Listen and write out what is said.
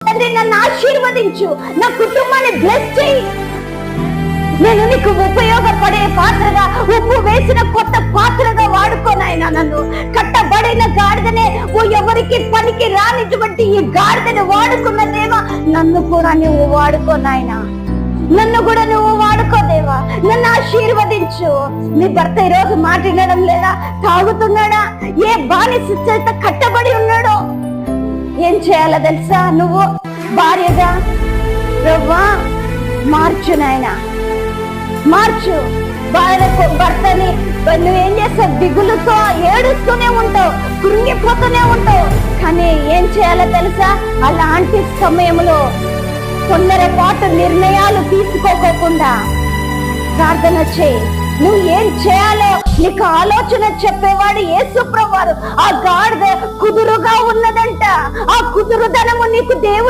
తండ్రి నన్ను ఆశీర్వదించు, నా కుటుంబాన్ని బ్లెస్ చేయి. నేను నీకు ఉపయోగపడే పాత్రగా, ఉప్పు వేసిన కొత్త పాత్రగా వాడుకోనాయన. నన్ను కట్టబడిన గాడిదనే, ఓ ఎవరికి పనికి రానిటువంటి ఈ గాడిదను వాడుకున్న దేవా, నన్ను కూడా నువ్వు వాడుకోనాయన. నన్ను కూడా నువ్వు వాడుకోదేవా, నన్ను ఆశీర్వదించు. నీ భర్త ఈ రోజు మాట్లాడడం లేదా, తాగుతున్నాడా, ఏ బానిస చేత కట్టబడి ఉన్నాడో, ఏం చేయాలో తెలుసా? నువ్వు భార్యగా ప్రభువా మార్చు నాయన, మార్చు. భర్తని నువ్వేం చేస్తావు? దిగులుతో ఏడుస్తూనే ఉంటావు, కృంగిపోతూనే ఉంటావు. కానీ ఏం చేయాలో తెలుసా? అలాంటి సమయంలో తొందరపాటు నిర్ణయాలు తీసుకోకుండా ప్రార్థన చేయి. నువ్వు ఏం చేయాలో నీకు ఆలోచన చెప్పేవాడు యేసు ప్రభువారు. ఆ గాడిద కుదురుగా ఉన్నదంట. ఆ కుదురుదనము నీకు దేవుడు